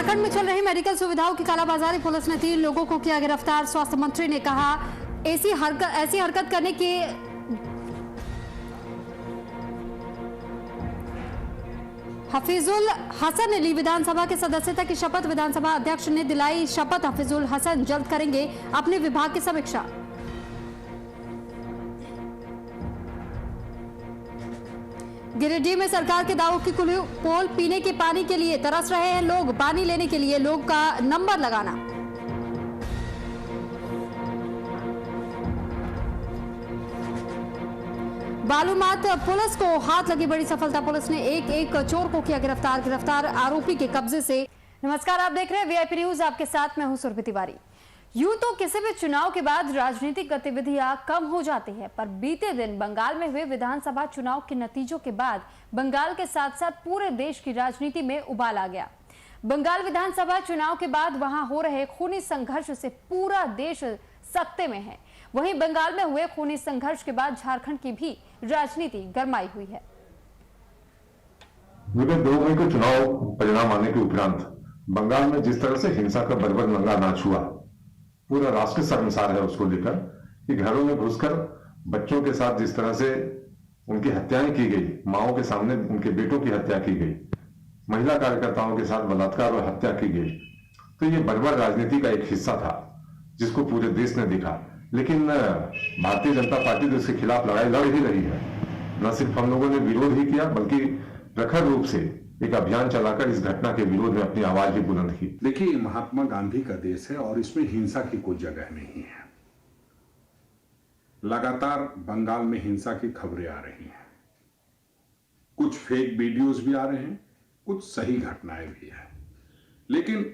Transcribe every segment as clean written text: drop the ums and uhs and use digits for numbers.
झारखंड में चल रही मेडिकल सुविधाओं की कालाबाजारी, पुलिस ने 3 लोगों को किया गिरफ्तार। स्वास्थ्य मंत्री ने कहा ऐसी हरकत करने के हफीजुल हसन ने ली विधानसभा के सदस्यता की शपथ। विधानसभा अध्यक्ष ने दिलाई शपथ। हफीजुल हसन जल्द करेंगे अपने विभाग की समीक्षा। गिरिडीह में सरकार के दावों की पोल, पीने के पानी के लिए तरस रहे हैं लोग। पानी लेने के लिए लोग का नंबर लगाना। बालूमाथ पुलिस को हाथ लगी बड़ी सफलता। पुलिस ने एक चोर को किया गिरफ्तार आरोपी के कब्जे से। नमस्कार, आप देख रहे हैं वीआईपी न्यूज, आपके साथ मैं हूं सुरभि तिवारी। यूं तो किसी भी चुनाव के बाद राजनीतिक गतिविधियां कम हो जाती हैं, पर बीते दिन बंगाल में हुए विधानसभा चुनाव के नतीजों के बाद बंगाल के साथ साथ पूरे देश की राजनीति में उबाल आ गया। बंगाल विधानसभा चुनाव के बाद वहां हो रहे खूनी संघर्ष से पूरा देश सख्ते में है। वहीं बंगाल में हुए खूनी संघर्ष के बाद झारखंड की भी राजनीति गरमाई हुई है। 2 मई को चुनाव परिणाम आने के उपरांत बंगाल में जिस तरह से हिंसा का बर्बर नंगा नाच हुआ, पूरा राष्ट्र शर्मसार है उसको लेकर कि घरों में घुसकर बच्चों के साथ जिस तरह से उनकी हत्याएं की गई, माओं के सामने उनके बेटों की हत्या की गई, महिला कार्यकर्ताओं के साथ बलात्कार और हत्या की गई, तो ये बर्बर राजनीति का एक हिस्सा था जिसको पूरे देश ने देखा। लेकिन भारतीय जनता पार्टी तो इसके खिलाफ लड़ाई लड़ ही रही है। न सिर्फ हम लोगों ने विरोध ही किया, बल्कि प्रखर रूप से एक अभियान चलाकर इस घटना के विरोध में अपनी आवाज भी बुलंद की। देखिए, महात्मा गांधी का देश है और इसमें हिंसा की कोई जगह नहीं है। लगातार बंगाल में हिंसा की खबरें आ रही हैं, कुछ फेक वीडियोस भी आ रहे हैं, कुछ सही घटनाएं भी हैं। लेकिन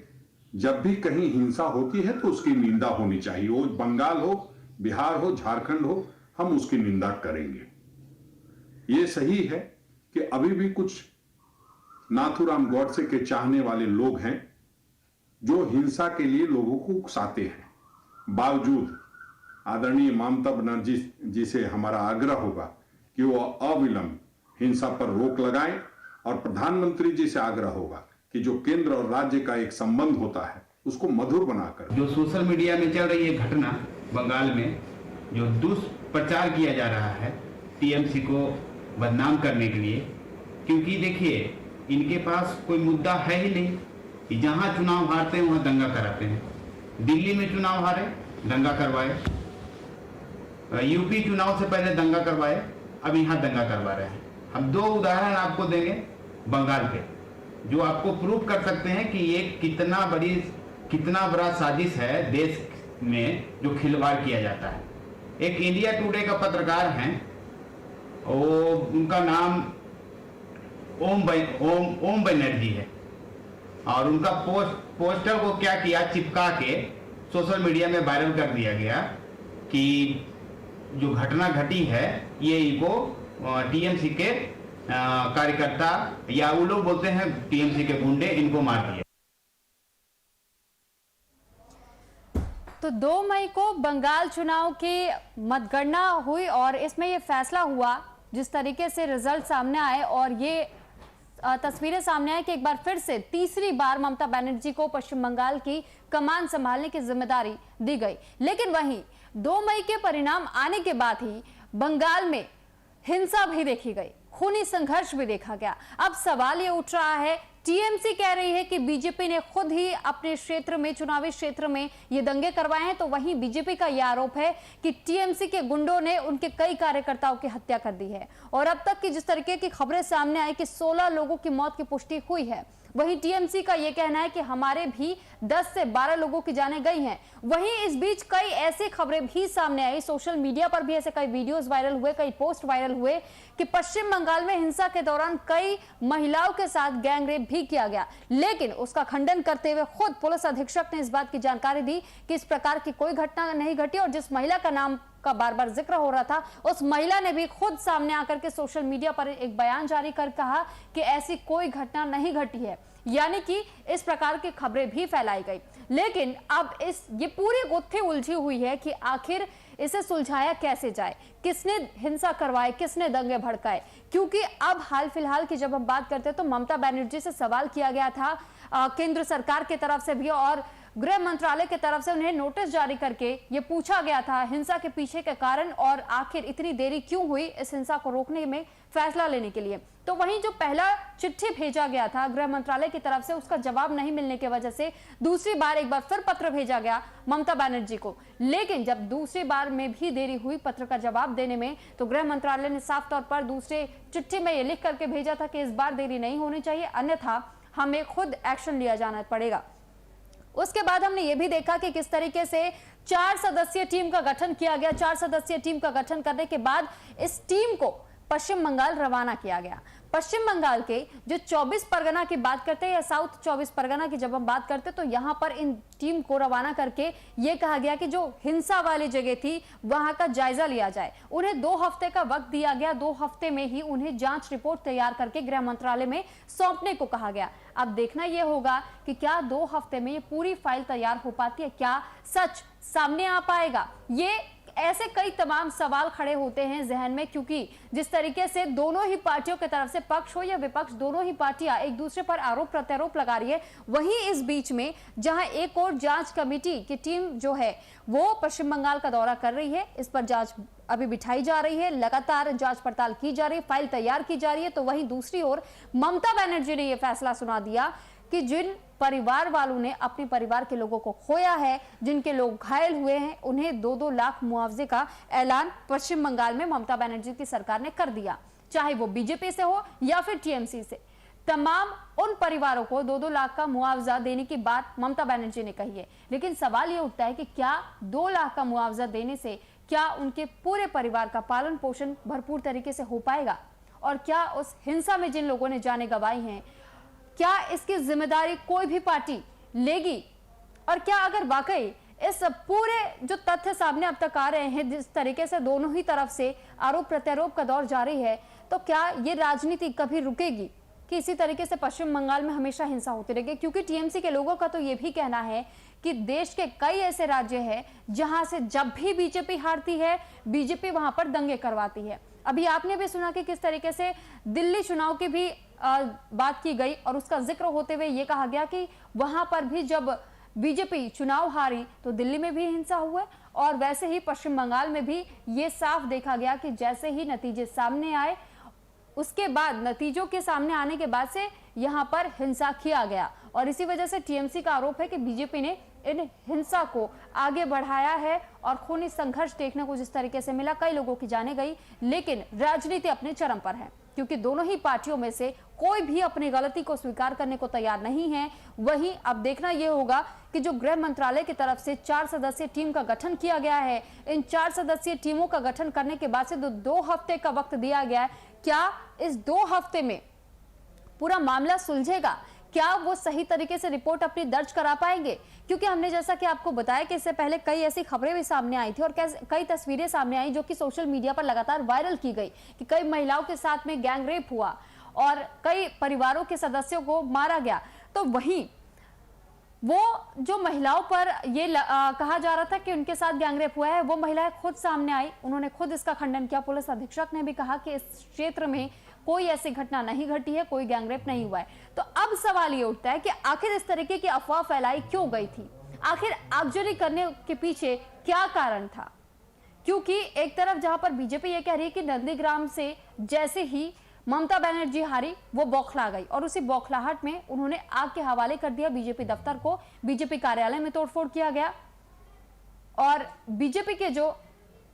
जब भी कहीं हिंसा होती है तो उसकी निंदा होनी चाहिए। वो बंगाल हो, बिहार हो, झारखंड हो, हम उसकी निंदा करेंगे। ये सही है कि अभी भी कुछ नाथूराम गॉडसे के चाहने वाले लोग हैं जो हिंसा के लिए लोगों को उकसाते हैं। बावजूद आदरणीय ममता बनर्जी जी से हमारा आग्रह होगा कि वो अविलंब हिंसा पर रोक लगाएं और प्रधानमंत्री जी से आग्रह होगा कि जो केंद्र और राज्य का एक संबंध होता है उसको मधुर बनाकर। जो सोशल मीडिया में चल रही है घटना, बंगाल में जो दुष्प्रचार किया जा रहा है टीएमसी को बदनाम करने के लिए, क्योंकि देखिए इनके पास कोई मुद्दा है ही नहीं कि जहां चुनाव हारते हैं वहां दंगा कराते हैं। दिल्ली में चुनाव हारे, दंगा करवाए, यूपी चुनाव से पहले दंगा करवाए, अब यहां दंगा करवा रहे हैं। हम 2 उदाहरण आपको देंगे बंगाल के, जो आपको प्रूव कर सकते हैं कि ये कितना बड़ा साजिश है देश में जो खिलवाड़ किया जाता है। एक इंडिया टुडे का पत्रकार हैं, वो उनका नाम ओम बनर्जी है, और उनका पोस्टर को क्या किया, चिपका के सोशल मीडिया में वायरल कर दिया गया कि जो घटना घटी है ये इनको टीएमसी के कार्यकर्ता या वो लोग बोलते हैं टीएमसी के गुंडे इनको मार दिए। तो 2 मई को बंगाल चुनाव की मतगणना हुई और इसमें यह फैसला हुआ जिस तरीके से रिजल्ट सामने आए, और ये तस्वीरें सामने आई कि एक बार फिर से तीसरी बार ममता बनर्जी को पश्चिम बंगाल की कमान संभालने की जिम्मेदारी दी गई। लेकिन वहीं 2 मई के परिणाम आने के बाद ही बंगाल में हिंसा भी देखी गई, खूनी संघर्ष भी देखा गया। अब सवाल ये उठ रहा है, टीएमसी कह रही है कि बीजेपी ने खुद ही अपने क्षेत्र में, चुनावी क्षेत्र में ये दंगे करवाए हैं, तो वहीं बीजेपी का यह आरोप है कि टीएमसी के गुंडों ने उनके कई कार्यकर्ताओं की हत्या कर दी है। और अब तक की जिस तरीके की खबरें सामने आई कि 16 लोगों की मौत की पुष्टि हुई है, वहीं टीएमसी का यह कहना है कि हमारे भी 10 से 12 लोगों की जानें गई हैं। वहीं इस बीच कई ऐसी खबरें भी सामने आई, सोशल मीडिया पर भी ऐसे कई वीडियोस वायरल हुए, कई पोस्ट वायरल हुए कि पश्चिम बंगाल में हिंसा के दौरान कई महिलाओं के साथ गैंगरेप भी किया गया। लेकिन उसका खंडन करते हुए खुद पुलिस अधीक्षक ने इस बात की जानकारी दी कि इस प्रकार की कोई घटना नहीं घटी, और जिस महिला का नाम का बार बार जिक्र हो रहा था उस महिला ने भी खुद सामने आकर के सोशल मीडिया पर एक बयान जारी कर कहा कि ऐसी कोई घटना नहीं घटी है। यानी कि इस प्रकार की खबरें भी फैलाई गई। लेकिन अब ये पूरी गुत्थी उलझी हुई है कि आखिर इसे सुलझाया कैसे जाए, किसने हिंसा करवाए, किसने दंगे भड़काए। क्योंकि अब हाल फिलहाल की जब हम बात करते हैं तो ममता बनर्जी से सवाल किया गया था केंद्र सरकार की तरफ से भी, और गृह मंत्रालय की तरफ से उन्हें नोटिस जारी करके ये पूछा गया था हिंसा के पीछे के कारण और आखिर इतनी देरी क्यों हुई इस हिंसा को रोकने में फैसला लेने के लिए। तो वहीं जो पहला चिट्ठी भेजा गया था गृह मंत्रालय की तरफ से, उसका जवाब नहीं मिलने की वजह से दूसरी बार एक बार फिर पत्र भेजा गया ममता बनर्जी को। लेकिन जब दूसरी बार में भी देरी हुई पत्र का जवाब देने में, तो गृह मंत्रालय ने साफ तौर पर दूसरे चिट्ठी में ये लिख करके भेजा था कि इस बार देरी नहीं होनी चाहिए, अन्यथा हमें खुद एक्शन लिया जाना पड़ेगा। उसके बाद हमने ये भी देखा कि किस तरीके से 4 सदस्यीय टीम का गठन किया गया। 4 सदस्यीय टीम का गठन करने के बाद इस टीम को पश्चिम बंगाल रवाना किया गया। पश्चिम बंगाल के जो 24 परगना की बात करते हैं या साउथ 24 परगना की जब हम बात करते हैं, तो यहां पर इन टीम को रवाना करके ये कहा गया कि जो हिंसा वाली जगह थी वहां का जायजा लिया जाए। उन्हें 2 हफ्ते का वक्त दिया गया। 2 हफ्ते में ही उन्हें जांच रिपोर्ट तैयार करके गृह मंत्रालय में सौंपने को कहा गया। अब देखना यह होगा कि क्या 2 हफ्ते में ये पूरी फाइल तैयार हो पाती है, क्या सच सामने आ पाएगा। ये ऐसे कई तमाम सवाल खड़े होते हैं जहन में, क्योंकि जिस तरीके से दोनों ही पार्टियों की तरफ से, पक्ष हो या विपक्ष, दोनों ही पार्टियां एक दूसरे पर आरोप प्रत्यारोप लगा रही है। वहीं इस बीच में जहां एक और जांच कमेटी की टीम जो है वो पश्चिम बंगाल का दौरा कर रही है, इस पर जांच अभी बिठाई जा रही है, लगातार जांच पड़ताल की जा रही है, फाइल तैयार की जा रही है। तो वहीं दूसरी ओर ममता बनर्जी ने यह फैसला सुना दिया कि जिन परिवार वालों ने अपने परिवार के लोगों को खोया है, जिनके लोग घायल हुए हैं, उन्हें 2-2 लाख मुआवजे का ऐलान पश्चिम बंगाल में ममता बनर्जी की सरकार ने कर दिया, चाहे वो बीजेपी से हो या फिर टीएमसी से। तमाम उन परिवारों को 2-2 लाख का मुआवजा देने की बात ममता बनर्जी ने कही है। लेकिन सवाल यह उठता है कि क्या 2 लाख का मुआवजा देने से क्या उनके पूरे परिवार का पालन पोषण भरपूर तरीके से हो पाएगा, और क्या उस हिंसा में जिन लोगों ने जानें गंवाई हैं, क्या इसकी जिम्मेदारी कोई भी पार्टी लेगी। और क्या अगर वाकई इस पूरे जो तथ्य सामने अब तक आ रहे हैं, जिस तरीके से दोनों ही तरफ से आरोप प्रत्यारोप का दौर जारी है, तो क्या ये राजनीति कभी रुकेगी कि इसी तरीके से पश्चिम बंगाल में हमेशा हिंसा होती रहेगी। क्योंकि टीएमसी के लोगों का तो ये भी कहना है कि देश के कई ऐसे राज्य हैं जहां से जब भी बीजेपी हारती है, बीजेपी वहां पर दंगे करवाती है। अभी आपने भी सुना कि किस तरीके से दिल्ली चुनाव की भी बात की गई और उसका जिक्र होते हुए ये कहा गया कि वहां पर भी जब बीजेपी चुनाव हारी तो दिल्ली में भी हिंसा हुआ, और वैसे ही पश्चिम बंगाल में भी ये साफ देखा गया कि जैसे ही नतीजे सामने आए, उसके बाद नतीजों के सामने आने के बाद से यहां पर हिंसा किया गया। और इसी वजह से टीएमसी का आरोप है कि बीजेपी ने इन हिंसा को आगे बढ़ाया है और खूनी संघर्ष देखने को जिस तरीके से मिला, कई लोगों की जाने गई। लेकिन राजनीति अपने चरम पर है, क्योंकि दोनों ही पार्टियों में से कोई भी अपनी गलती को स्वीकार करने को तैयार नहीं है। वहीं अब देखना यह होगा कि जो गृह मंत्रालय की तरफ से 4 सदस्यीय टीम का गठन किया गया है, इन 4 सदस्यीय टीमों का गठन करने के बाद से 2 हफ्ते का वक्त दिया गया है, क्या इस 2 हफ्ते में पूरा मामला सुलझेगा? क्या वो सही तरीके से रिपोर्ट अपनी दर्ज करा पाएंगे? क्योंकि हमने जैसा कि आपको बताया कि इससे पहले कई ऐसी खबरें भी सामने आई थी और कई तस्वीरें सामने आई जो कि सोशल मीडिया पर लगातार वायरल की गई कि कई महिलाओं के साथ में गैंग रेप हुआ और कई परिवारों के सदस्यों को मारा गया। तो वहीं वो जो महिलाओं पर ये कहा जा रहा था कि उनके साथ गैंगरेप हुआ है, वो महिलाएं खुद सामने आई, उन्होंने खुद इसका खंडन किया। पुलिस अधीक्षक ने भी कहा कि इस क्षेत्र में कोई ऐसी घटना नहीं घटी है, कोई गैंगरेप नहीं हुआ है। तो अब सवाल ये उठता है कि आखिर इस तरीके की अफवाह फैलाई क्यों गई थी, आखिर आगजनी करने के पीछे क्या कारण था? क्योंकि एक तरफ जहां पर बीजेपी ये कह रही है कि नंदीग्राम से जैसे ही ममता बनर्जी हारी वो बौखला गई और उसी बौखलाहट में उन्होंने आग के हवाले कर दिया बीजेपी दफ्तर को, बीजेपी कार्यालय में तोड़फोड़ किया गया और बीजेपी के जो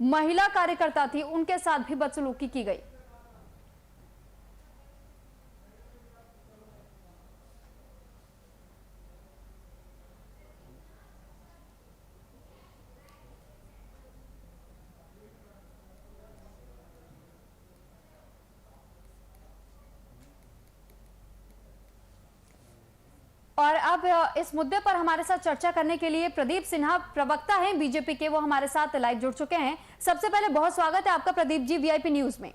महिला कार्यकर्ता थी उनके साथ भी बदसलूकी की गई। और अब इस मुद्दे पर हमारे साथ चर्चा करने के लिए प्रदीप सिन्हा प्रवक्ता हैं बीजेपी के, वो हमारे साथ लाइव जुड़ चुके हैं। सबसे पहले बहुत स्वागत है आपका प्रदीप जी वीआईपी न्यूज में।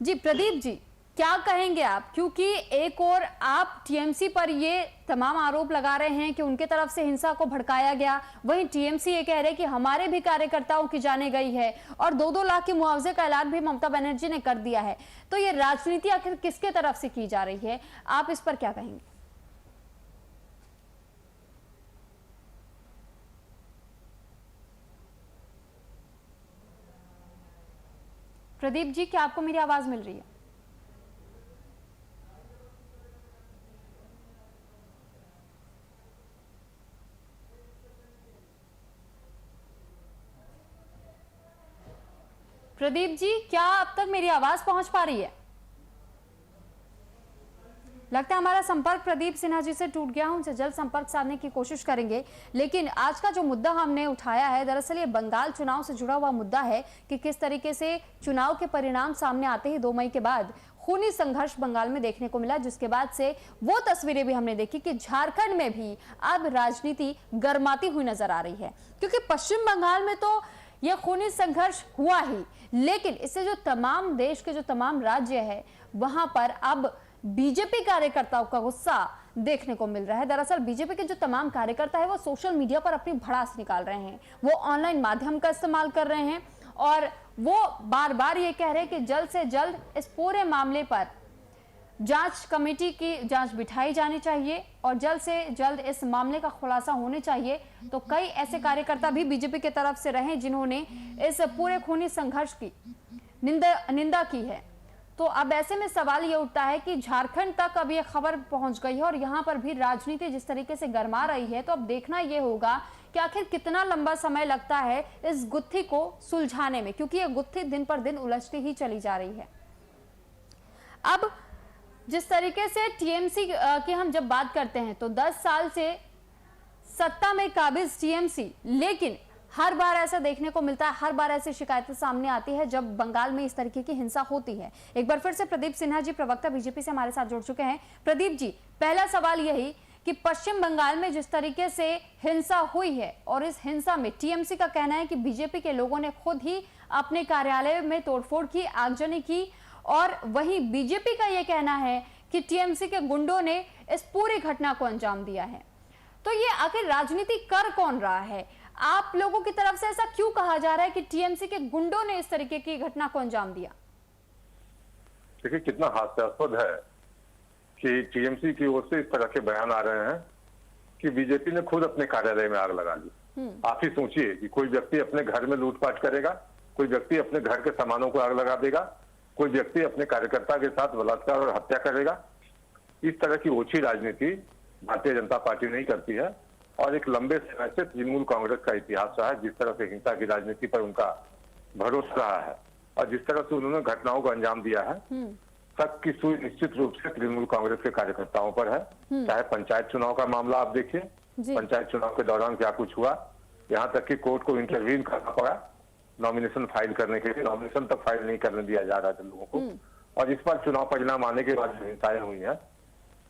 जी प्रदीप जी, क्या कहेंगे आप, क्योंकि एक और आप टीएमसी पर ये तमाम आरोप लगा रहे हैं कि उनके तरफ से हिंसा को भड़काया गया, वहीं टीएमसी ये कह रहे हैं कि हमारे भी कार्यकर्ताओं की जाने गई है और 2-2 लाख के मुआवजे का ऐलान भी ममता बनर्जी ने कर दिया है। तो ये राजनीति आखिर किसके तरफ से की जा रही है, आप इस पर क्या कहेंगे? प्रदीप जी, क्या आपको मेरी आवाज मिल रही है? प्रदीप जी, क्या अब तक मेरी आवाज पहुंच पा रही है? लगता है हमारा संपर्क प्रदीप सिन्हा जी से टूट गया। उनसे जल्द संपर्क साधने की कोशिश करेंगे। लेकिन आज का जो मुद्दा हमने उठाया है, दरअसल ये बंगाल चुनाव से जुड़ा हुआ मुद्दा है कि किस तरीके से चुनाव के परिणाम सामने आते ही 2 मई के बाद खूनी संघर्ष बंगाल में देखने को मिला, जिसके बाद से वो तस्वीरें भी हमने देखी कि झारखंड में भी अब राजनीति गर्माती हुई नजर आ रही है। क्योंकि पश्चिम बंगाल में तो यह खूनी संघर्ष हुआ ही, लेकिन इससे जो तमाम देश के जो तमाम राज्य है वहां पर अब बीजेपी कार्यकर्ताओं का गुस्सा देखने को मिल रहा है। दरअसल बीजेपी के जो तमाम कार्यकर्ता है वो सोशल मीडिया पर अपनी भड़ास निकाल रहे हैं, वो ऑनलाइन माध्यम का इस्तेमाल कर रहे हैं और वो बार बार ये कह रहे हैं कि जल्द से जल्द इस पूरे मामले पर जांच कमेटी की जांच बिठाई जानी चाहिए और जल्द से जल्द इस मामले का खुलासा होने चाहिए। तो कई ऐसे कार्यकर्ता भी बीजेपी की तरफ से रहे जिन्होंने इस पूरे खूनी संघर्ष की निंदा की है। तो अब ऐसे में सवाल ये उठता है कि झारखंड तक अब ये खबर पहुंच गई है और यहाँ पर भी राजनीति जिस तरीके से गरमा रही है, तो अब देखना ये होगा कि आखिर कितना लंबा समय लगता है इस गुत्थी को सुलझाने में, क्योंकि ये गुत्थी दिन पर दिन उलझती ही चली जा रही है। अब जिस तरीके से टीएमसी की हम जब बात करते हैं तो 10 साल से सत्ता में काबिज टीएमसी, लेकिन हर बार ऐसा देखने को मिलता है, हर बार ऐसी शिकायतें सामने आती है जब बंगाल में इस तरीके की हिंसा होती है। एक बार फिर से प्रदीप सिन्हा जी, प्रवक्ता बीजेपी से हमारे साथ जुड़ चुके हैं। प्रदीप जी, पहला सवाल यही कि पश्चिम बंगाल में जिस तरीके से हिंसा हुई है और इस हिंसा में टीएमसी का कहना है कि बीजेपी के लोगों ने खुद ही अपने कार्यालय में तोड़फोड़ की, आगजनी की, और वहीं बीजेपी का यह कहना है कि टीएमसी के गुंडों ने इस पूरी घटना को अंजाम दिया है। तो ये आखिर राजनीति कर कौन रहा है? आप लोगों की तरफ से ऐसा क्यों कहा जा रहा है कि टीएमसी के गुंडों ने इस तरीके की घटना को अंजाम दिया? देखिए, कितना हास्यास्पद है कि टीएमसी की ओर से इस तरह के बयान आ रहे हैं कि बीजेपी ने खुद अपने कार्यालय में आग लगा ली। आप ही सोचिए कि कोई व्यक्ति अपने घर में लूटपाट करेगा, कोई व्यक्ति अपने घर के सामानों को आग लगा देगा, कोई व्यक्ति अपने कार्यकर्ता के साथ बलात्कार और हत्या करेगा। इस तरह की ओछी राजनीति भारतीय जनता पार्टी नहीं करती है और एक लंबे समय से तृणमूल कांग्रेस का इतिहास रहा है जिस तरह से हिंसा की राजनीति पर उनका भरोसा रहा है और जिस तरह से उन्होंने घटनाओं को अंजाम दिया है। शक की सुई निश्चित रूप से तृणमूल कांग्रेस के कार्यकर्ताओं पर है। चाहे पंचायत चुनाव का मामला आप देखिए, पंचायत चुनाव के दौरान क्या कुछ हुआ, यहाँ तक कि कोर्ट को इंटरवीन करना पड़ा नॉमिनेशन फाइल करने के लिए। नॉमिनेशन तक फाइल नहीं करने दिया जा रहा था लोगों को। और इस बार चुनाव परिणाम आने के बाद हिंसाएं हुई है।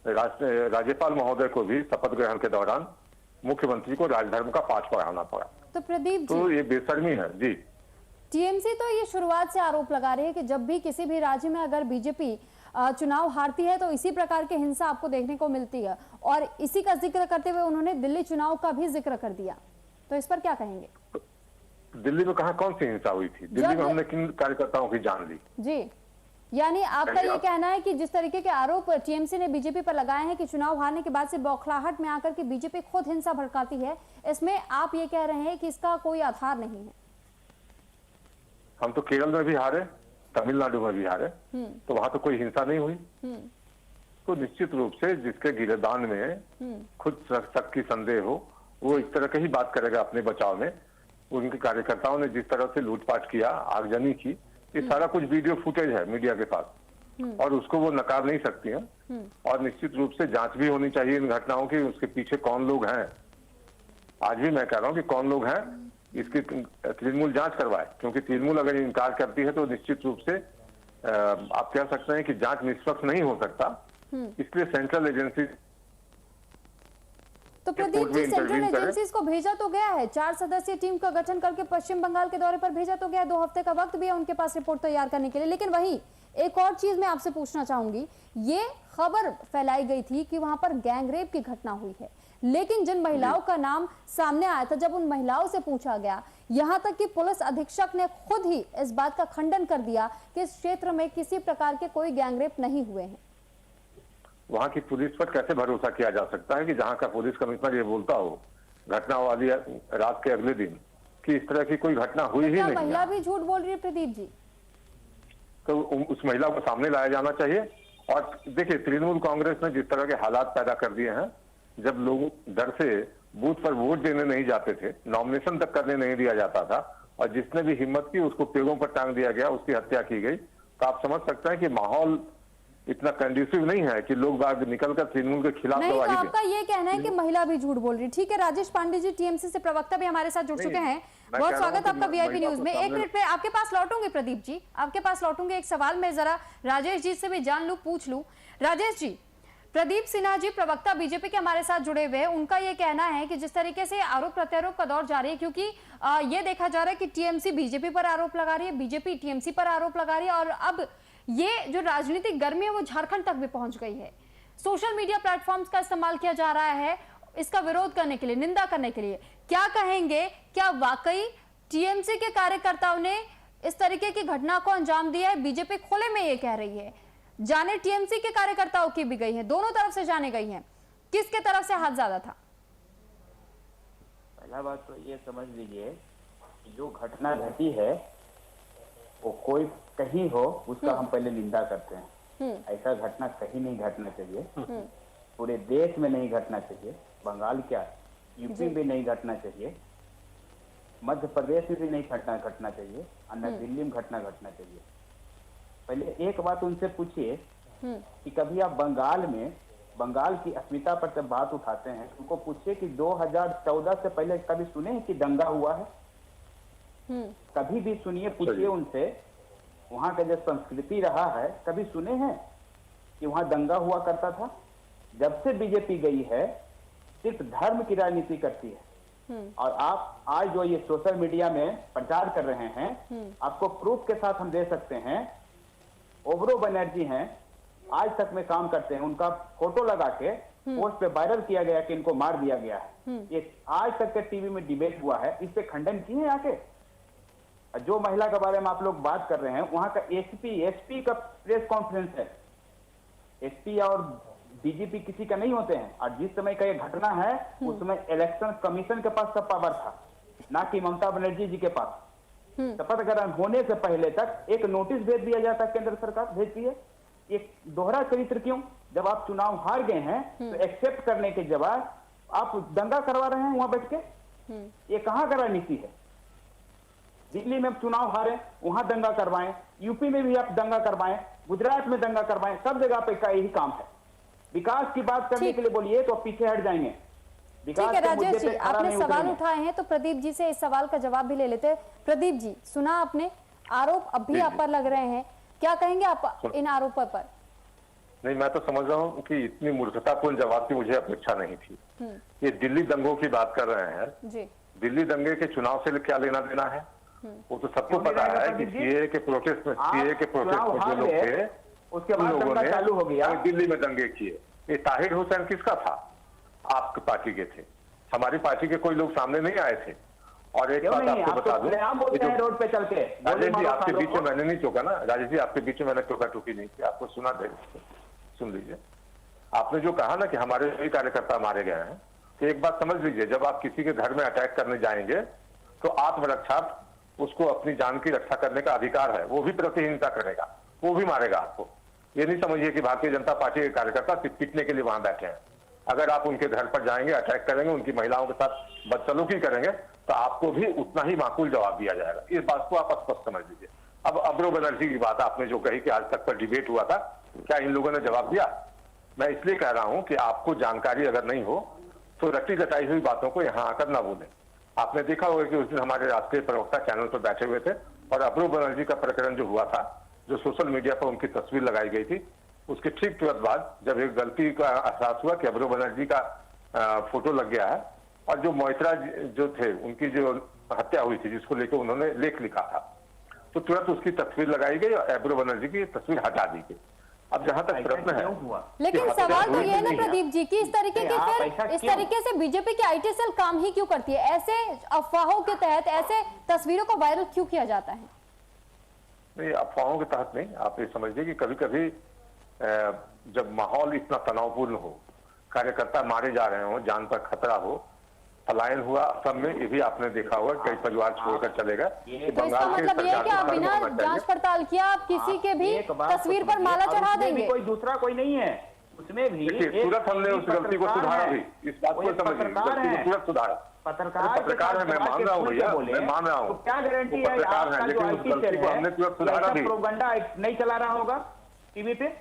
राज्यपाल महोदय को भी शपथ ग्रहण के दौरान मुख्यमंत्री को राजधर्म का पाठ पढ़ाना पड़ा। तो प्रदीप तो ये बेशर्मी है जी। टीएमसी तो ये शुरुआत से आरोप लगा रही है कि जब भी किसी भी राज्य में अगर बीजेपी चुनाव हारती है तो इसी प्रकार की हिंसा आपको देखने को मिलती है, और इसी का जिक्र करते हुए उन्होंने दिल्ली चुनाव का भी जिक्र कर दिया। तो इस पर क्या कहेंगे? दिल्ली में कहा कौन सी हिंसा हुई थी? दिल्ली में हमने किन कार्यकर्ताओं की जान ली? जी, यानी आपका ये कहना है कि जिस तरीके के आरोप टीएमसी ने बीजेपी पर लगाए हैं कि चुनाव हारने के बाद से बौखलाहट में आकर के बीजेपी खुद हिंसा भड़काती है, इसमें आप ये कह रहे हैं कि इसका कोई आधार नहीं है। हम तो केरल में भी हारे, तमिलनाडु में भी हारे, तो वहां तो कोई हिंसा नहीं हुई। तो निश्चित रूप से जिसके गिरदान में खुद शक की संदेह हो वो इस तरह की ही बात करेगा अपने बचाव में। उनके कार्यकर्ताओं ने जिस तरह से लूटपाट किया, आगजनी की, ये सारा कुछ वीडियो फुटेज है मीडिया के पास और उसको वो नकार नहीं सकती हैं। और निश्चित रूप से जांच भी होनी चाहिए इन घटनाओं की, उसके पीछे कौन लोग हैं। आज भी मैं कह रहा हूँ कि कौन लोग हैं इसकी तृणमूल जांच करवाए, क्योंकि तृणमूल अगर इनकार करती है तो निश्चित रूप से आप कह सकते हैं कि जांच निष्पक्ष नहीं हो सकता। इसलिए सेंट्रल एजेंसी। तो तो प्रदीप जी, सेंट्रल एजेंसीज को भेजा तो गया है, 4 सदस्यीय टीम का गठन करके पश्चिम बंगाल के दौरे पर भेजा तो गया, 2 हफ्ते का वक्त भी है उनके पास रिपोर्ट तैयार करने के लिए। लेकिन वही एक और चीज मैं आपसे पूछना चाहूंगी, ये खबर फैलाई गई थी कि वहां पर गैंगरेप की घटना हुई है, लेकिन जिन महिलाओं का नाम सामने आया था, जब उन महिलाओं से पूछा गया, यहां तक कि पुलिस अधीक्षक ने खुद ही इस बात का खंडन कर दिया कि इस क्षेत्र में किसी प्रकार के कोई गैंगरेप नहीं हुए हैं। वहां की पुलिस पर कैसे भरोसा किया जा सकता है कि जहां का पुलिस कमिश्नर ये बोलता हो घटना वाली रात के अगले दिन कि इस तरह की कोई घटना हुई ही नहीं। महिला भी झूठ बोल रही है प्रदीप जी, तो उस महिला को सामने लाया जाना चाहिए। और देखिए, तृणमूल कांग्रेस ने जिस तरह के हालात पैदा कर दिए हैं, जब लोग डर से बूथ पर वोट देने नहीं जाते थे, नॉमिनेशन तक करने नहीं दिया जाता था, और जिसने भी हिम्मत की उसको पेड़ों पर टांग दिया गया, उसकी हत्या की गई, तो आप समझ सकते हैं कि माहौल इतना कंड्यूसिव नहीं है कि लोग बाग निकलकर तृणमूल के खिलाफ नहीं। तो गवाही आपका ये कहना है कि महिला भी झूठ बोल रही। ठीक है, राजेश पांडे जी टीएमसी से प्रवक्ता भी हमारे साथ जुड़ चुके हैं, बहुत स्वागत आपका वीआईपी न्यूज में। 1 मिनट में आपके पास लौटूंगी प्रदीप जी, आपके पास लौटूंगी। एक सवाल मैं जरा राजेश जी से भी जान लूं, पूछ लूं। राजेश जी, प्रदीप सिन्हा जी प्रवक्ता बीजेपी के हमारे साथ जुड़े हुए हैं, उनका ये कहना है कि जिस तरीके से आरोप प्रत्यारोप का दौर जारी है, क्योंकि ये देखा जा रहा है कि टीएमसी बीजेपी पर आरोप लगा रही है, बीजेपी टीएमसी पर आरोप लगा रही है, और अब ये जो राजनीतिक गर्मी है वो झारखंड तक भी पहुंच गई है। सोशल मीडिया प्लेटफॉर्म्स का इस्तेमाल किया जा रहा है इसका विरोध करने के लिए, निंदा करने के लिए। क्या कहेंगे, क्या वाकई टीएमसी के कार्यकर्ताओं ने इस तरीके की घटना को अंजाम दिया है? बीजेपी खुले में ये कह रही है, जाने टीएमसी के कार्यकर्ताओं की भी गई है, दोनों तरफ से जाने गई हैं, किसके तरफ से हाथ ज्यादा था? पहला बात तो ये समझ लीजिए, जो घटना घटी है वो कोई कहीं हो उसका हम पहले निंदा करते हैं। ऐसा घटना कहीं नहीं घटना चाहिए, पूरे देश में नहीं घटना चाहिए, बंगाल क्या यूपी में नहीं घटना चाहिए, मध्य प्रदेश में भी नहीं घटना चाहिए, और न दिल्ली में घटना चाहिए। पहले एक बात उनसे पूछिए कि कभी आप बंगाल की अस्मिता पर जब बात उठाते हैं, उनको पूछिए कि 2014 से पहले कभी सुने हैं कि दंगा हुआ है? कभी भी सुनिए, पूछिए उनसे, वहां का जो संस्कृति रहा है कभी सुने हैं कि वहां दंगा हुआ करता था? जब से बीजेपी गई है सिर्फ धर्म की राजनीति करती है। और आप आज जो ये सोशल मीडिया में प्रचार कर रहे हैं, आपको प्रूफ के साथ हम दे सकते हैं। ओबरो बनर्जी हैं, आज तक में काम करते हैं, उनका फोटो लगा के पोस्ट पे वायरल किया गया कि इनको मार दिया गया है। ये आज तक के टीवी में डिबेट हुआ है, इस पे खंडन किए आके। जो महिला के बारे में आप लोग बात कर रहे हैं, वहां का एसपी का प्रेस कॉन्फ्रेंस है। एसपी और डीजीपी किसी का नहीं होते हैं, और जिस समय का ये घटना है उस समय इलेक्शन कमीशन के पास सब पावर था, ना कि ममता बनर्जी जी के पास। शपथ ग्रहण होने से पहले तक एक नोटिस भेज दिया जाता, केंद्र सरकार भेजती है। ये दोहरा चरित्र क्यों? जब आप चुनाव हार गए हैं तो एक्सेप्ट करने के जवाब आप दंगा करवा रहे हैं वहां बैठ के। ये कहां का राजनीति है? दिल्ली में चुनाव हारे, वहां दंगा करवाएं, यूपी में भी आप दंगा करवाएं, गुजरात में दंगा करवाएं, सब जगह पे का यही काम है। विकास की बात करने के लिए बोलिए तो पीछे हट जाएंगे। ठीक है राजेश जी, आपने सवाल उठाए हैं तो प्रदीप जी से इस सवाल का जवाब भी ले लेते हैं। प्रदीप जी, सुना आपने, आरोप अब भी आप पर लग रहे हैं, क्या कहेंगे आप इन आरोपों पर? नहीं, मैं तो समझ रहा हूँ कि इतनी मूर्खतापूर्ण जवाब की मुझे अपेक्षा नहीं थी। ये दिल्ली दंगों की बात कर रहे हैं जी। दिल्ली दंगे के चुनाव से क्या लेना देना है? वो तो सबको पता है कि सीए के प्रोटेस्ट में जो लोग थे उसके बाद दंगा चालू हो गया, दिल्ली में दंगे किए। ये ताहिर हुसैन किसका था? आपकी पार्टी के थे, हमारी पार्टी के कोई लोग सामने नहीं आए थे। और एक बात आपको बता दूं, रोड पे चल के राजेश जी आपके बीच में मैंने नहीं टोका ना, राजेश जी आपके बीच में मैंने टोका टोकी नहीं की, आपको सुना दे, सुन लीजिए। आपने जो कहा ना कि हमारे सभी कार्यकर्ता मारे गए हैं, तो एक बात समझ लीजिए, जब आप किसी के घर में अटैक करने जाएंगे तो आत्मरक्षा, उसको अपनी जान की रक्षा करने का अधिकार है, वो भी प्रतिहिंसा करेगा, वो भी मारेगा आपको। ये नहीं समझिए कि भारतीय जनता पार्टी के कार्यकर्ता सिर्फ पिटने के लिए वहां बैठे हैं। अगर आप उनके घर पर जाएंगे, अटैक करेंगे, उनकी महिलाओं के साथ बदसलूकी करेंगे, तो आपको भी उतना ही माकूल जवाब दिया जाएगा। इस बात को आप स्पष्ट समझ लीजिए। अब अब्रो बनर्जी की बात आपने जो कही कि आज तक पर डिबेट हुआ था, क्या इन लोगों ने जवाब दिया? मैं इसलिए कह रहा हूं कि आपको जानकारी अगर नहीं हो तो रटी रटाई हुई बातों को यहां आकर ना बोलें। आपने देखा होगा कि उस दिन हमारे राष्ट्रीय प्रवक्ता चैनल पर बैठे हुए थे, और अब्रो बनर्जी का प्रकरण जो हुआ था, जो सोशल मीडिया पर उनकी तस्वीर लगाई गई थी, उसके ठीक तुरंत बाद जब एक गलती का एहसास हुआ कि अब्रो बनर्जी का फोटो लग गया है, और जो मोइत्रा जो थे उनकी जो हत्या हुई थी जिसको लेकर उन्होंने लेख लिखा था, तो तुरंत उसकी तस्वीर लगाई गई और एब्रो बनर्जी की तस्वीर हटा दी गई। अब जहां तक प्रश्न है, लेकिन सवाल तो ये है ना प्रदीप जी की इस तरीके के फिर इस तरीके से बीजेपी की आईटी सेल काम ही क्यों करती है? ऐसे अफवाहों के तहत ऐसे तस्वीरों को वायरल क्यों किया जाता है? नहीं, अफवाहों के तहत नहीं, आप ये समझिए कि कभी कभी जब माहौल इतना तनावपूर्ण हो, कार्यकर्ता मारे जा रहे हो, जान पर खतरा हो, पलायन हुआ असम में, ये भी आपने देखा होगा, कई परिवार छोड़कर चले गए। तो इसका मतलब ये है कि आप बिना जांच पड़ताल किया आप किसी के भी तस्वीर पर माला चढ़ा देंगे? कोई दूसरा कोई नहीं है उसमें भी। तुरंत हमने उस गलती को सुधारा भी, इस बात को समझिए, गलती को तुरंत सुधारा। पत्रकार है, मैं मान रहा हूँ भैया, मैं मान रहा हूँ, क्या गारंटी है पत्रकार है, लेकिन उस गलती को हमने तुरंत सुधारा भी। प्रोपेगेंडा नहीं चला रहा होगा टीवी पे?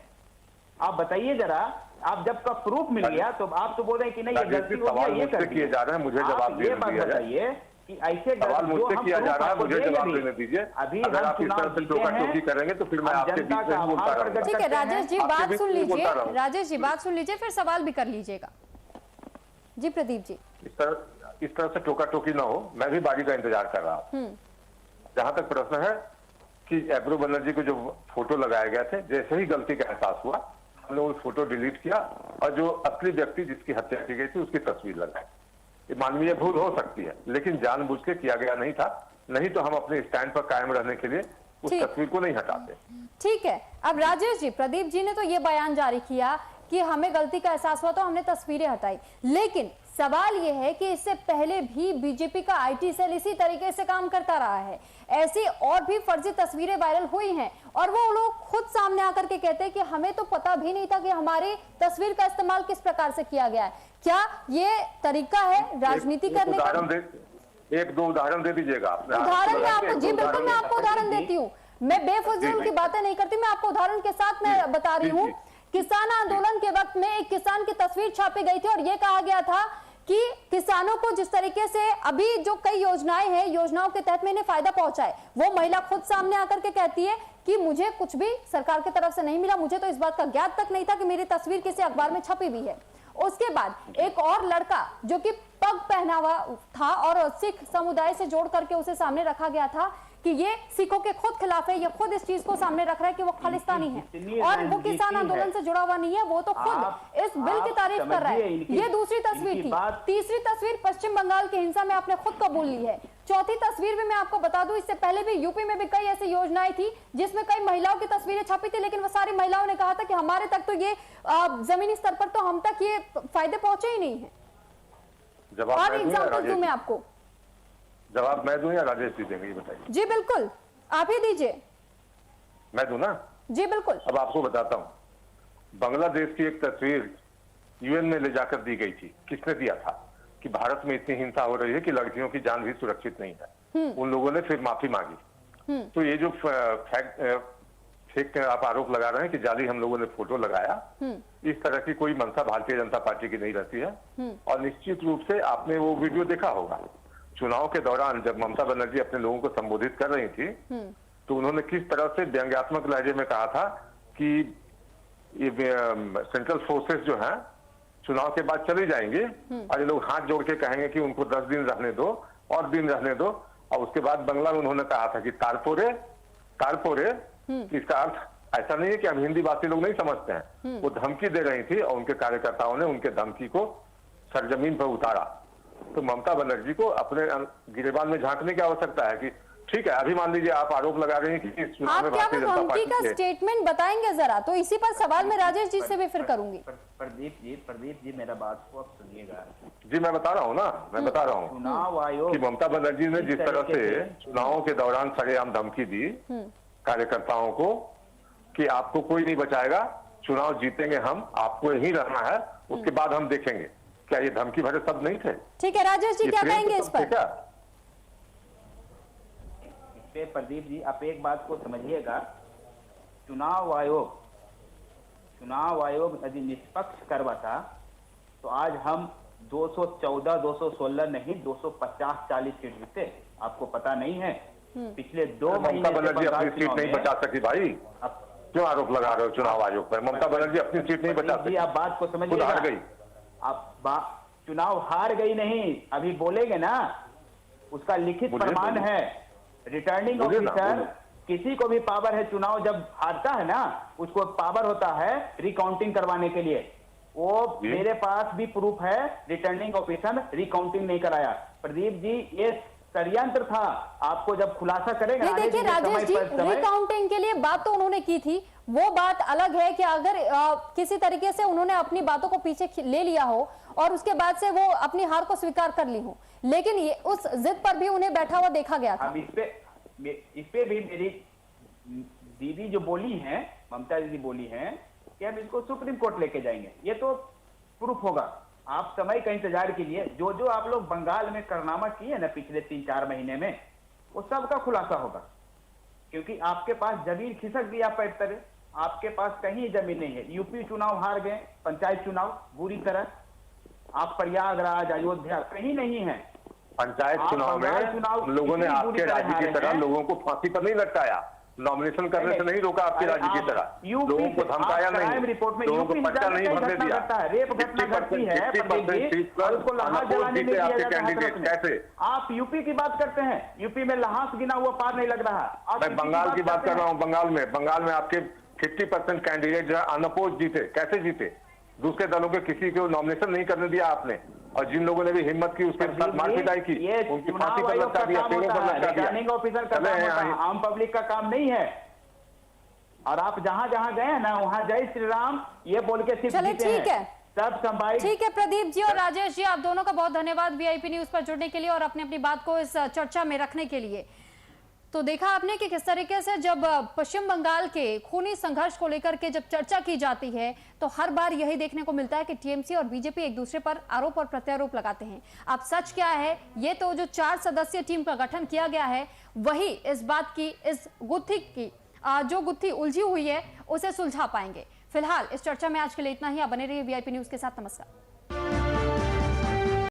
आप बताइए जरा, आप जब का प्रूफ मिल गया तो आप तो बोल रहे हैं कि नहीं ये गलती हो गया, ये कर किए जा रहे हैं, मुझे जवाब ये बात बताइए कि ऐसे सवाल मुझसे किया जा रहा है, मुझे जवाब देने दीजिए। अभी अगर आप इस तरह से टोका-टोकी करेंगे तो फिर मैं आपके बीच में बोलता रहूंगा। ठीक है राजेश जी, बात सुन लीजिए, राजेश जी बात सुन लीजिए, फिर सवाल भी कर लीजिएगा। जी प्रदीप जी, इस तरह से टोका-टोकी ना हो, मैं भी बारी का इंतजार कर रहा हूँ। जहां तक प्रश्न है कि एब्रो बनर्जी को जो फोटो लगाए गए थे, जैसे ही गलती का एहसास हुआ हमने वो फोटो डिलीट किया और जो असली व्यक्ति जिसकी हत्या की गई थी उसकी तस्वीर लगाई। ये मानवीय भूल हो सकती है, लेकिन जानबूझ के किया गया नहीं था, नहीं तो हम अपने स्टैंड पर कायम रहने के लिए उस तस्वीर को नहीं हटाते। ठीक है, अब राजेश जी, प्रदीप जी ने तो ये बयान जारी किया कि हमें गलती का एहसास हुआ तो हमने तस्वीरें हटाई, लेकिन सवाल यह है कि इससे पहले भी बीजेपी का आईटी सेल इसी तरीके से काम करता रहा है। ऐसी और भी फर्जी तस्वीरें वायरल हुई हैं और वो लोग खुद सामने आकर के कहते हैं कि हमें तो पता भी नहीं था कि हमारी तस्वीर का इस्तेमाल किस प्रकार से किया गया है। क्या ये तरीका है राजनीति करने का? एक दो उदाहरण दे दीजिएगा। उदाहरण मैं आपको, जी बिल्कुल मैं आपको उदाहरण देती हूँ, मैं बेफजूल की बातें नहीं करती, मैं आपको उदाहरण के साथ मैं बता रही हूँ। किसान आंदोलन के वक्त में एक किसान की तस्वीर छापी गई थी और यह कहा गया था कि किसानों को जिस तरीके से अभी जो कई योजनाएं हैं, योजनाओं के तहत में इन्हें फायदा पहुंचा है, वो महिला खुद सामने आकर के कहती है कि मुझे कुछ भी सरकार की तरफ से नहीं मिला, मुझे तो इस बात का ज्ञात तक नहीं था कि मेरी तस्वीर किसी अखबार में छपी हुई है। उसके बाद एक और लड़का जो कि पग पहना हुआ था और सिख समुदाय से जोड़ करके उसे सामने रखा गया था कि ये सिखों के खुद खिलाफ है, ये खुद इस चीज को सामने रख रहा है कि वो खालिस्तानी है और वो किसान आंदोलन से जुड़ा हुआ नहीं है, वो तो खुद इस बिल की तारीफ कर रहा है। ये दूसरी तस्वीर थी। तीसरी तस्वीर पश्चिम बंगाल की हिंसा में आपने खुद कबूल ली है। चौथी तस्वीर भी मैं आपको बता दूं, इससे पहले भी यूपी में भी कई ऐसी योजनाएं थी जिसमें कई महिलाओं की तस्वीरें छपी थी, लेकिन वो सारी महिलाओं ने कहा था कि हमारे तक तो ये जमीनी स्तर पर तो हम तक ये फायदे पहुंचे ही नहीं है। और एग्जाम्पल दूं मैं आपको, जवाब मैं दूं या राजेश जी देंगे, ये बताइए। जी बिल्कुल, आप ही दीजिए। मैं दूं ना? जी बिल्कुल। अब आपको बताता हूं, बांग्लादेश की एक तस्वीर यूएन में ले जाकर दी गई थी। किसने दिया था? कि भारत में इतनी हिंसा हो रही है कि लड़कियों की जान भी सुरक्षित नहीं है। उन लोगों ने फिर माफी मांगी। तो ये जो फेक आप आरोप लगा रहे हैं कि जाली हम लोगों ने फोटो लगाया, इस तरह की कोई मंशा भारतीय जनता पार्टी की नहीं रहती है। और निश्चित रूप से आपने वो वीडियो देखा होगा, चुनाव के दौरान जब ममता बनर्जी अपने लोगों को संबोधित कर रही थी तो उन्होंने किस तरह से व्यंग्यात्मक लहजे में कहा था कि ये सेंट्रल फोर्सेस जो हैं चुनाव के बाद चली जाएंगे और ये लोग हाथ जोड़ के कहेंगे कि उनको 10 दिन रहने दो और दिन रहने दो। और उसके बाद बंगला में उन्होंने कहा था कि तारपोरे तारपोरे, इसका अर्थ ऐसा नहीं है कि हम हिंदी भाषी लोग नहीं समझते हैं। वो धमकी दे रही थी और उनके कार्यकर्ताओं ने उनके धमकी को सरजमीन पर उतारा। तो ममता बनर्जी को अपने गिरेबान में झांकने की आवश्यकता है कि ठीक है, अभी मान लीजिए आप आरोप लगा रहे हैं कि इस चुनाव में भारतीय जनता पार्टी का स्टेटमेंट बताएंगे जरा, तो इसी पर सवाल मैं राजेश जी से भी फिर करूंगी। प्रदीप जी मेरा बात को आप सुनिएगा। जी मैं बता रहा हूँ ना, मैं बता रहा हूँ चुनाव आयोग कि ममता बनर्जी ने जिस तरह से चुनावों के दौरान सरेआम धमकी दी कार्यकर्ताओं को कि आपको कोई नहीं बचाएगा, चुनाव जीतेंगे हम, आपको यही रहना है, उसके बाद हम देखेंगे, क्या ये धमकी भरे शब्द नहीं थे? ठीक है राजेश जी, क्या कहेंगे इस पर? प्रदीप जी आप एक बात को समझिएगा, चुनाव आयोग यदि निष्पक्ष करवाता तो आज हम 214 216 नहीं 250-40 सीट जीते। आपको पता नहीं है पिछले 2 महीने ममता बनर्जी अपनी सीट नहीं बचा सकी भाई, क्यों आरोप लगा रहे हो चुनाव आयोग पर? ममता बनर्जी अपनी सीट नहीं बचा सकी। आप बात को समझिएगा, गई आप चुनाव हार गई नहीं, अभी बोलेंगे ना, उसका लिखित प्रमाण है। रिटर्निंग ऑफिसर किसी को भी पावर है, चुनाव जब हारता है ना उसको पावर होता है रिकाउंटिंग करवाने के लिए। वो मेरे पास भी प्रूफ है, रिटर्निंग ऑफिसर रिकाउंटिंग नहीं कराया। प्रदीप जी ये षड्यंत्र था, आपको जब खुलासा करेगा। नहीं देखिए राजेश जी, रिकाउंटिंग के लिए बात तो उन्होंने की थी, वो बात अलग है कि अगर किसी तरीके से उन्होंने अपनी बातों को पीछे ले लिया हो और उसके बाद से वो अपनी हार को स्वीकार कर ली हो, लेकिन ये उस जिद पर भी उन्हें बैठा हुआ देखा गया था। अब इस पे भी मेरी दीदी जो बोली हैं, ममता दीदी बोली हैं कि हम इसको सुप्रीम कोर्ट लेके जाएंगे, ये तो प्रूफ होगा। आप समय का इंतजार कीजिए, जो जो आप लोग बंगाल में कारनामा किए ना पिछले 3-4 महीने में, वो सबका खुलासा होगा। क्योंकि आपके पास जमीन खिसक गया पैर तले, आपके पास कहीं जमीन नहीं है। यूपी चुनाव हार गए, पंचायत चुनाव बुरी तरह, आप प्रयागराज अयोध्या कहीं नहीं है। पंचायत चुनाव में लोगों ने आपके राज्य की तरह लोगों को फांसी पर नहीं लटकाया, नॉमिनेशन करने से नहीं रोका आपके राज्य की तरह, लोगों को धमकाया नहीं, रिपोर्ट में लोगों को पर्चा नहीं भरने दिया। रेप घटना घटती है और उसको लहास जलाने में आपके कैंडिडेट कैसे? आप यूपी की बात करते हैं, यूपी में लहास गिना हुआ पार नहीं लग रहा। मैं बंगाल की बात कर रहा हूँ। बंगाल में आपके 50% कैंडिडेट जो है अनअपोज जीते, कैसे जीते? दूसरे दलों के किसी को नॉमिनेशन नहीं करने दिया आपने, और जिन लोगों ने भी हिम्मत की उसके साथ मार पिटाई की, उनकी फांसी पर लटका दिया, पेड़ों पर लटका दिया। रिटर्निंग ऑफिसर का काम होता है, आम पब्लिक का काम नहीं है। और आप जहां जहां गए ना वहां जय श्री राम ये बोल के सिर्फ चलिए ठीक है, सब संभाई। ठीक है प्रदीप जी और राजेश जी, आप दोनों का बहुत धन्यवाद वीआईपी न्यूज पर जुड़ने के लिए और अपनी अपनी बात को इस चर्चा में रखने के लिए। तो देखा आपने कि किस तरीके से जब पश्चिम बंगाल के खूनी संघर्ष को लेकर के जब चर्चा की जाती है तो हर बार यही देखने को मिलता है कि टीएमसी और बीजेपी एक दूसरे पर आरोप और प्रत्यारोप लगाते हैं। अब सच क्या है, ये तो जो 4 सदस्यीय टीम का गठन किया गया है वही इस बात की, इस गुत्थी की जो गुत्थी उलझी हुई है उसे सुलझा पाएंगे। फिलहाल इस चर्चा में आज के लिए इतना ही। आप बने रहिए वीआईपी न्यूज के साथ। नमस्कार।